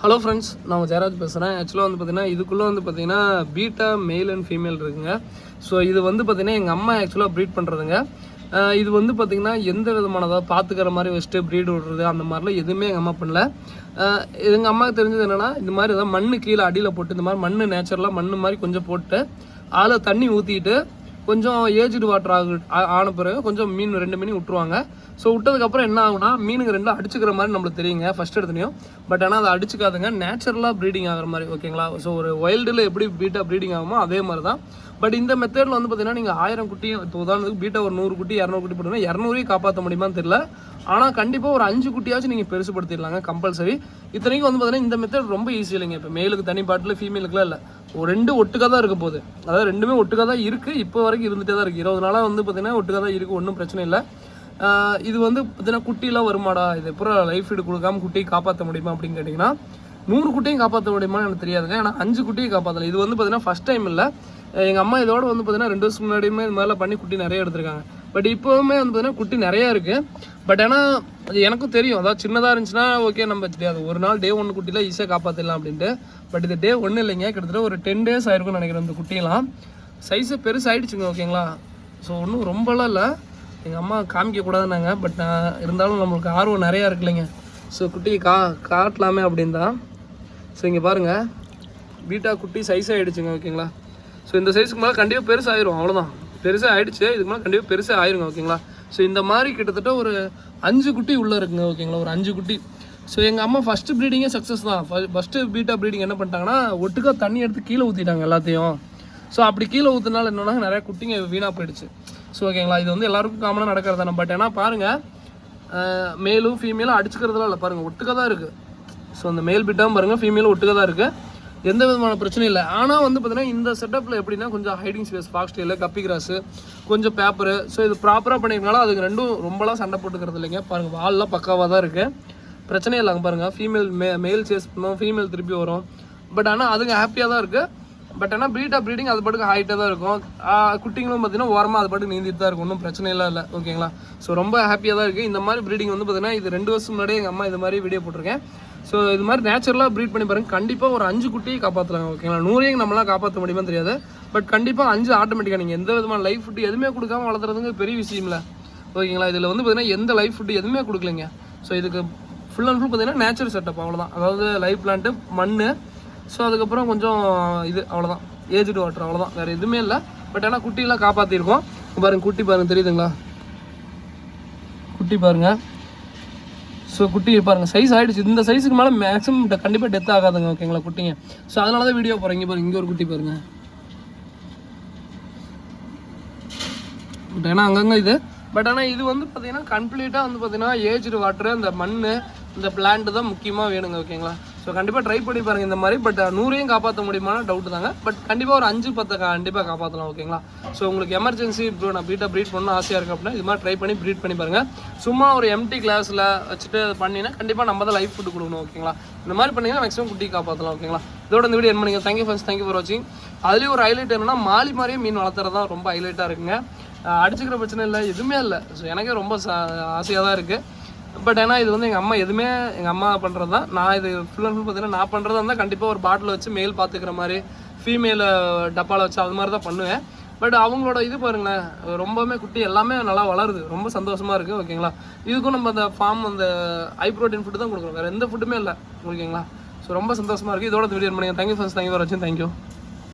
Hello friends, நான் ஜெயராஜ் பேசுகிறேன். ஆக்சுவலாக வந்து பார்த்தீங்கன்னா இதுக்குள்ளே வந்து பார்த்தீங்கன்னா பீட்டா மேல் அண்ட் ஃபீமேல் இருக்குங்க. ஸோ இது வந்து பார்த்தீங்கன்னா எங்கள் அம்மா ஆக்சுவலாக ப்ரீட் பண்ணுறதுங்க. இது வந்து பார்த்திங்கன்னா எந்த விதமானதாக பார்த்துக்கிற மாதிரி வச்சுட்டு ப்ரீட் விடுறது அந்த மாதிரிலாம் எதுவுமே எங்கள் அம்மா பண்ணல. எங்கள் அம்மாவுக்கு தெரிஞ்சது என்னென்னா, இந்த மாதிரி ஏதாவது மண் கீழே அடியில் போட்டு இந்த மாதிரி மண் நேச்சுரலாக மண் மாதிரி கொஞ்சம் போட்டு அதில் தண்ணி ஊற்றிட்டு கொஞ்சம் ஏஜ்டு வாட்டர் ஆன பிறகு கொஞ்சம் மீன் 2 மீன் விட்டுருவாங்க. ஸோ விட்டதுக்கப்புறம் என்ன ஆகுனா மீனுங்க ரெண்டும் அடிச்சுக்கிற மாதிரி நம்மளுக்கு தெரியுங்க ஃபஸ்ட் எடுத்துனையும். பட் ஆனால் அதை அடிச்சுக்காதுங்க, நேச்சுரலாக ப்ரீடிங் ஆகிற மாதிரி. ஓகேங்களா? ஸோ ஒரு வைல்டில் எப்படி பீட்டா ப்ரீடிங் ஆகுமோ அதே மாதிரி தான். பட் இந்த மெத்தடில் வந்து பார்த்தீங்கன்னா நீங்கள் 1000 குட்டியும், இப்போ உதாரணத்துக்கு பீட்டா ஒரு 100 குட்டி 200 குட்டி போட்டோம்னா 200 காப்பாற்ற முடியுமான்னு தெரியல. ஆனால் கண்டிப்பாக ஒரு 5 குட்டியாச்சும் நீங்கள் பெருசுப்படுத்திடலாங்க கம்பல்சரி. இத்தனைக்கும் வந்து பார்த்தீங்கன்னா இந்த மெத்தட் ரொம்ப ஈஸி இல்லைங்க. இப்போ மேலுக்கு தனி பாட்டில் ஃபீமேலுக்குலாம் இல்லை, ஒரு 2 ஒட்டுக்காக தான் இருக்க போகுது. அதாவது 2மே ஒட்டுக்காக தான் இருக்குது, இப்போ வரைக்கும் இருந்துகிட்டே தான் இருக்குது. 20 நாளாக வந்து பார்த்தீங்கன்னா ஒட்டுக்காக தான் இருக்குது, ஒன்றும் பிரச்சனை இல்லை. இது வந்து பார்த்தீங்கன்னா குட்டிலாம் வருமாடா, இது எப்பறம் லைஃப் ஃபீடு கொடுக்காம குட்டியை காப்பாற்ற முடியுமா அப்படின்னு கேட்டிங்கன்னா 100 குட்டியும் காப்பாற்ற முடியுமான்னு எனக்கு தெரியாதுங்க. ஏன்னா 5 குட்டியை காப்பாற்றலாம். இது வந்து பார்த்தீங்கன்னா ஃபஸ்ட் டைம் இல்லை. எங்கள் அம்மா இதோட வந்து பார்த்தீங்கன்னா 2 வருஷம் முன்னாடியுமே இது மாதிரிலாம் பண்ணி குட்டி நிறைய எடுத்திருக்காங்க. பட் இப்போவுமே வந்து பார்த்தீங்கன்னா குட்டி நிறையா இருக்குது. பட் ஆனால் அது எனக்கும் தெரியும், அதாவது சின்னதாக இருந்துச்சுன்னா ஓகே நம்ம தெரியாது, ஒரு நாள் டே 1 குட்டியில் ஈஸியாக காப்பாற்றிடலாம் அப்படின்ட்டு. பட் இது டே 1 இல்லைங்க, கிட்டத்தட்ட ஒரு 10 days ஆயிருக்கும்னு நினைக்கிறேன். இந்த குட்டியெல்லாம் சைஸு பெருசாகிடுச்சுங்க. ஓகேங்களா? ஸோ ஒன்றும் ரொம்பலாம் இல்லை, எங்கள் அம்மா காமிக்கக்கூடாதுன்னாங்க. பட் இருந்தாலும் நம்மளுக்கு ஆர்வம் நிறையா இருக்கு இல்லைங்க. ஸோ குட்டியை காட்டலாமே அப்படின்னு தான். ஸோ இங்கே பாருங்கள், பீட்டா குட்டி சைஸாக ஆகிடுச்சுங்க. ஓகேங்களா? ஸோ இந்த சைஸுக்கு மேலே கண்டிப்பாக பெருசாகிடும், அவ்வளோதான். பெருசாக ஆகிடுச்சு, இதுக்கு மேலே கண்டிப்பாக பெருசாக ஆயிருங்க. ஓகேங்களா? ஸோ இந்த மாதிரி கிட்டத்தட்ட ஒரு 5 குட்டி உள்ளே இருக்குங்க. ஓகேங்களா? ஒரு 5 குட்டி. ஸோ எங்கள் அம்மா ஃபஸ்ட்டு ப்ரீடிங்கே சக்ஸஸ் தான். ஃபஸ்ட்டு பீட்டா ப்ரீடிங் என்ன பண்ணிட்டாங்கன்னா, ஒட்டுக்கா தண்ணி எடுத்து கீழே ஊற்றிட்டாங்க எல்லாத்தையும். ஸோ அப்படி கீழே ஊற்றினால என்னன்னா நிறையா குட்டிங்க வீணாக போயிடுச்சு. ஸோ ஓகேங்களா, இது வந்து எல்லாருக்கும் காமனாக நடக்கிறது தானே. பட் ஏன்னா பாருங்கள், மேலும் ஃபீமேலும் அடிச்சுக்கிறதுலாம் இல்லை, பாருங்கள் ஒட்டுக்காக தான் இருக்குது. ஸோ அந்த மேல் பீட்டாவும் பாருங்கள், ஃபீமேலும் ஒட்டுக்காக தான் இருக்குது, எந்த விதமான பிரச்சனையும் இல்லை. ஆனால் வந்து பார்த்தீங்கன்னா இந்த செட்டப்பில் எப்படின்னா கொஞ்சம் ஹைடிங் ஸ்பேஸ், ஃபாக்ஸ்டெயிலு, கப்பி கிராஸு, கொஞ்சம் பேப்பரு, ஸோ இது ப்ராப்பராக பண்ணியிருக்கனால அதுக்கு ரெண்டும் ரொம்பலாம் சண்டை போட்டுக்கிறது இல்லைங்க. பாருங்கள் வால்லாம் பக்காவாக தான் இருக்குது, பிரச்சனையே இல்லைங்க. பாருங்கள் ஃபீமேல் மேல் சேஸ் பண்ணுவோம், ஃபீமேல் திருப்பி வரும். பட் ஆனால் அதுங்க ஹாப்பியாக தான் இருக்குது. பட் ஆனால் ப்ரீடிங் அது பாட்டுக்கு ஹைட்டாக தான் இருக்கும். குட்டிங்களும் பார்த்தீங்கன்னா ஓரமாக அது பாட்டுக்கு நீந்திட்டு தான் இருக்கும், ஒன்றும் பிரச்சனையெல்லாம் இல்லை. ஓகேங்களா? ஸோ ரொம்ப ஹாப்பியாக தான் இருக்குது. இந்த மாதிரி ப்ரீடிங் வந்து பார்த்தீங்கன்னா இது 2 வருஷம் முன்னாடியே எங்கள் அம்மா இது மாதிரி வீடியோ போட்டிருக்கேன். ஸோ இது மாதிரி நேச்சுரலாக ப்ரீட் பண்ணி பாருங்கள், கண்டிப்பாக ஒரு 5 குட்டியை காப்பாற்றலாம். ஓகேங்களா? 100 நம்மளாம் காப்பாற்ற முடியுமா தெரியாது, பட் கண்டிப்பாக 5 ஆட்டோமேட்டிக்காக நீங்கள் எந்த விதமான லைஃப் ஃபுட்டு எதுவுமே கொடுக்காம வளர்த்துறதுங்க பெரிய விஷயம் இல்லை. ஓகேங்களா? இதில் வந்து பார்த்தீங்கன்னா எந்த லைஃப் ஃபுட்டு எதுவுமே கொடுக்கலைங்க. ஸோ இதுக்கு ஃபுல் அண்ட் ஃபுல் பார்த்தீங்கன்னா நேச்சுரல் செட்டப், அவ்வளோதான். அதாவது லைஃப் பிளான்ட்டு, மண், ஸோ அதுக்கப்புறம் கொஞ்சம் இது, அவ்வளோதான், ஏஜ்டு வாட்டர், அவ்வளோதான், வேறு எதுவுமே இல்லை. பட் ஆனால் குட்டியெல்லாம் காப்பாற்றிருக்கோம். பாருங்கள் குட்டி பாருங்கள், தெரியுதுங்களா? குட்டி பாருங்கள். ஸோ குட்டி பாருங்கள் சைஸ் ஆகிடுச்சு. இந்த சைஸுக்கு மேலே மேக்ஸிமம் கண்டிப்பாக டெத் ஆகாதுங்க. ஓகேங்களா? குட்டிங்க. ஸோ அதனால தான் வீடியோ போகிறேன். இங்கே பாருங்கள், இங்கே ஒரு குட்டி பாருங்கள். பட் ஏன்னா அங்கங்கே இது, பட் ஆனால் இது வந்து பார்த்தீங்கன்னா கம்ப்ளீட்டாக வந்து பார்த்தீங்கன்னா ஏஜ்டு வாட்டரு, இந்த மண், இந்த பிளான்ட்டு தான் முக்கியமாக வேணுங்க. ஓகேங்களா? ஸோ கண்டிப்பாக ட்ரை பண்ணி பாருங்கள் இந்த மாதிரி. பட் 100 காப்பாற்ற முடியுமான டவுட்டு தாங்க. பட் கண்டிப்பாக ஒரு 5-10 கண்டிப்பாக காப்பாற்றலாம். ஓகேங்களா? ஸோ உங்களுக்கு எமர்ஜென்சி இப்போ நான் பீட்டா ப்ரீட் பண்ணணும் ஆசையாக இருக்குது அப்படின்னா இது மாதிரி ட்ரை பண்ணி ப்ரீட் பண்ணி பாருங்கள். சும்மா ஒரு எம்டி கிளாஸில் வச்சுட்டு பண்ணினா கண்டிப்பாக நம்ம தான் லைஃப் ஃபுட்டு கொடுக்கணும். ஓகேங்களா? இந்த மாதிரி பண்ணிங்கன்னா மேக்ஸிமம் குட்டி காப்பாற்றலாம். ஓகேங்களா? இதோட இந்த வீடியோ என் பண்ணிங்க. தேங்க்யூ ஃப்ரெண்ட்ஸ், தேங்க்யூ ஃபார் வாட்சிங். அதுலேயும் ஒரு ஹைலைட் என்னன்னா, மாலி மாதிரியே மீன் வளர்த்துறது தான் ரொம்ப ஹைலைட்டாக இருக்குங்க. அடிச்சுக்கிற பிரச்சனை இல்லை, எதுவுமே இல்லை. ஸோ எனக்கே ரொம்ப ஆசையாக தான் இருக்குது. பட் ஏன்னா இது வந்து எங்கள் அம்மா பண்ணுறது தான். நான் இது ஃபுல் அண்ட் ஃபுல் பார்த்தீங்கன்னா நான் பண்ணுறதா இருந்தால் கண்டிப்பாக ஒரு பாட்டில் வச்சு மேல் பார்த்துக்கிற மாதிரி, ஃபீமேலை டப்பாவில் வச்சு அது மாதிரி தான் பண்ணுவேன். பட் அவங்களோட இது பாருங்களேன், ரொம்பவுமே குட்டி எல்லாமே நல்லா வளருது, ரொம்ப சந்தோஷமாக இருக்குது. ஓகேங்களா? இதுக்கும் நம்ம அந்த ஃபார்ம் அந்த ஹை ப்ரோட்டீன் ஃபுட்டு தான் கொடுக்குறோம், வேறு எந்த ஃபுட்டுமே இல்லை. ஓகேங்களா? ஸோ ரொம்ப சந்தோஷமாக இருக்குது. இதோட வீடியோ பண்ணுங்கள். தேங்க்யூ ஃப்ரெண்ட்ஸ், தேங்க்யூ ஃபார் வாட்சிங். தேங்க்யூ.